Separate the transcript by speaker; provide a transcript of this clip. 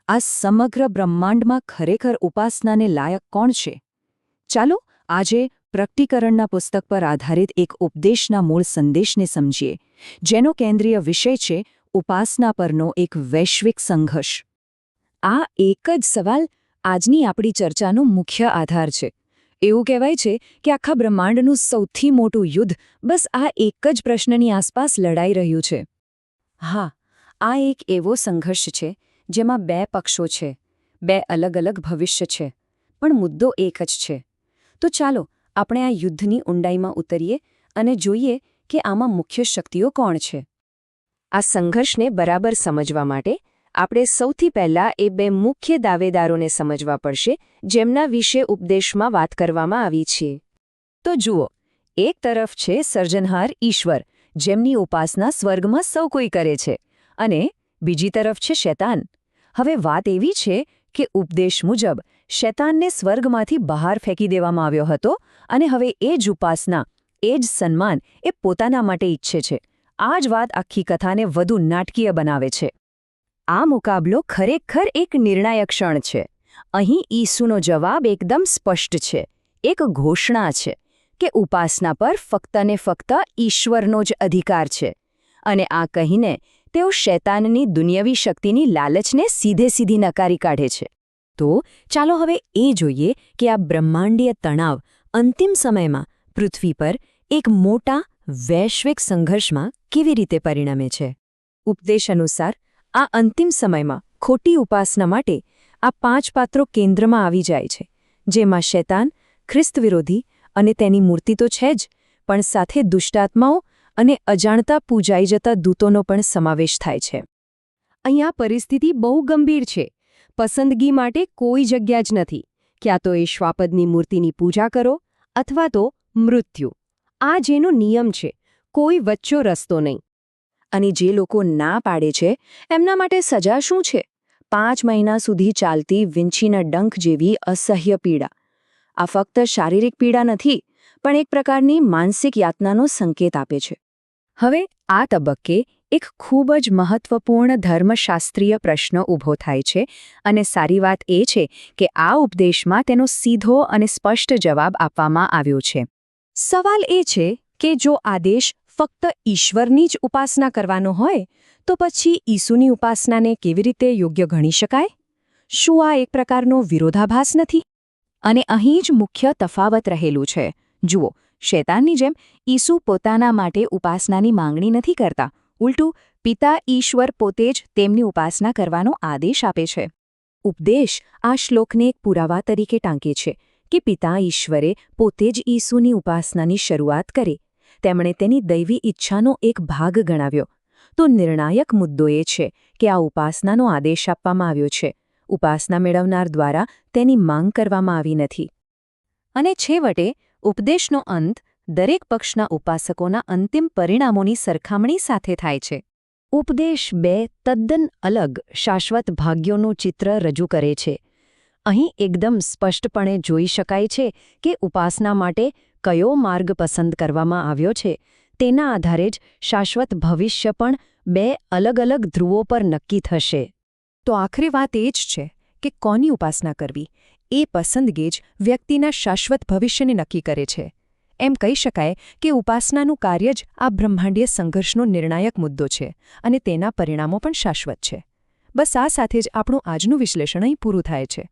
Speaker 1: આ સમગ્ર બ્રહ્માંડમાં ખરેખર ઉપાસનાને લાયક કોણ છે? ચાલો આજે પ્રકટીકરણના પુસ્તક પર આધારિત એક ઉપદેશના મૂળ સંદેશને સમજીએ, જેનો કેન્દ્રીય વિષય છે ઉપાસના પરનો એક વૈશ્વિક સંઘર્ષ. આ એક જ સવાલ આજની આપણી ચર્ચાનો મુખ્ય આધાર છે. એવું કહેવાય છે કે આખા બ્રહ્માંડનું સૌથી મોટું યુદ્ધ બસ આ એક જ પ્રશ્નની આસપાસ લડાઈ રહ્યું છે. હા, આ એક એવો સંઘર્ષ છે જેમાં બે પક્ષો છે, બે અલગ અલગ ભવિષ્ય છે, પણ મુદ્દો એક જ છે. તો ચાલો આપણે આ યુદ્ધની ઊંડાઈમાં ઉતરીએ અને જોઈએ કે આમાં મુખ્ય શક્તિઓ કોણ છે. આ સંઘર્ષને બરાબર સમજવા માટે આપણે સૌથી પહેલાં એ બે મુખ્ય દાવેદારોને સમજવા પડશે જેમના વિશે ઉપદેશમાં વાત કરવામાં આવી છે. તો જુઓ, એક તરફ છે સર્જનહાર ઈશ્વર, જેમની ઉપાસના સ્વર્ગમાં સૌ કોઈ કરે છે, અને બીજી તરફ છે શૈતાન. હવે વાત એવી છે કે ઉપદેશ મુજબ શૈતાનને સ્વર્ગમાંથી બહાર ફેંકી દેવામાં આવ્યો હતો, અને હવે એ જ ઉપાસના, એ જ સન્માન એ પોતાના માટે ઈચ્છે છે. આ જ વાત આખી કથાને વધુ નાટકીય બનાવે છે. આ મુકાબલો ખરેખર એક નિર્ણાયક ક્ષણ છે. અહીં ઈસુનો જવાબ એકદમ સ્પષ્ટ છે. એક ઘોષણા છે કે ઉપાસના પર ફક્ત ને ફક્ત ઈશ્વરનો જ અધિકાર છે, અને આ કહીને તેઓ શૈતાનની દુનિયાવી શક્તિની લાલચને સીધે-સીધી નકારી કાઢે છે. તો ચાલો હવે એ જોઈએ કે આ બ્રહ્માંડીય તણાવ અંતિમ સમયમાં પૃથ્વી પર એક મોટા વૈશ્વિક સંઘર્ષમાં કેવી રીતે પરિણમે છે. ઉપદેશ અનુસાર આ અંતિમ સમયમાં ખોટી ઉપાસના માટે આ 5 પાત્રો કેન્દ્રમાં આવી જાય છે, જેમાં શૈતાન, ખ્રિસ્ત વિરોધી અને તેની મૂર્તિ તો છે જ, પણ સાથે દુષ્ટાત્માઓ અને અજાણતા પૂજાઈ જતા દૂતોનો પણ સમાવેશ થાય છે. અહીંયા પરિસ્થિતિ બહુ ગંભીર છે. પસંદગી માટે કોઈ જગ્યા જ નથી. ક્યાં તો એ શ્વાપદની મૂર્તિની પૂજા કરો અથવા તો મૃત્યુ. આ જેનો નિયમ છે, કોઈ વચ્ચો રસ્તો નહીં. અને જે લોકો ના પાડે છે એમના માટે સજા શું છે? 5 મહિના સુધી ચાલતી વીંછીના ડંખ જેવી અસહ્ય પીડા. આ ફક્ત શારીરિક પીડા નથી, પણ એક પ્રકારની માનસિક યાતનાનો સંકેત આપે છે. હવે આ તબક્કે એક ખૂબ જ મહત્વપૂર્ણ ધર્મશાસ્ત્રીય પ્રશ્ન ઊભો થાય છે, અને સારી વાત એ છે કે આ ઉપદેશમાં તેનો સીધો અને સ્પષ્ટ જવાબ આપવામાં આવ્યો છે. સવાલ એ છે કે જો આદેશ ફક્ત ઈશ્વરની જ ઉપાસના કરવાનો હોય, તો પછી ઈસુની ઉપાસનાને કેવી રીતે યોગ્ય ગણી શકાય? શું આ એક પ્રકારનો વિરોધાભાસ નથી? અને અહીં જ મુખ્ય તફાવત રહેલું છે. જુઓ, શૈતાનની જેમ ઈસુ પોતાના માટે ઉપાસનાની માંગણી નથી કરતા. ઉલટું પિતા ઈશ્વર પોતે જ તેમની ઉપાસના કરવાનો આદેશ આપે છે. ઉપદેશ આ શ્લોકને એક પુરાવા તરીકે ટાંકે છે કે પિતા ઈશ્વરે પોતે જ ઈસુની ઉપાસનાની શરૂઆત કરી. તેમણે તેની દૈવી ઈચ્છાનો એક ભાગ ગણાવ્યો. તો નિર્ણાયક મુદ્દો એ છે કે આ ઉપાસનાનો આદેશ આપવામાં આવ્યો છે. ઉપાસના મેળવનાર દ્વારા તેની માંગ કરવામાં આવી નથી. અને છેવટે ઉપદેશનો અંત દરેક પક્ષના ઉપાસકોના અંતિમ પરિણામોની સરખામણી સાથે થાય છે. ઉપદેશ 2 તદ્દન અલગ શાશ્વત ભાગ્યોનું ચિત્ર રજૂ કરે છે. અહીં એકદમ સ્પષ્ટપણે જોઈ શકાય છે કે ઉપાસના માટે કયો માર્ગ પસંદ કરવામાં આવ્યો છે તેના આધારે જ શાશ્વત ભવિષ્ય પણ 2 અલગ અલગ ધ્રુવો પર નક્કી થશે. તો આખરી વાત એ જ છે કે કોની ઉપાસના કરવી એ પસંદગી જ વ્યક્તિના શાશ્વત ભવિષ્યને નક્કી કરે છે. એમ કહી શકાય કે ઉપાસનાનું કાર્ય જ આ બ્રહ્માંડીય સંઘર્ષનો નિર્ણાયક મુદ્દો છે, અને તેના પરિણામો પણ શાશ્વત છે. બસ આ સાથે જ આપણું આજનું વિશ્લેષણ અહીં પૂરું થાય છે.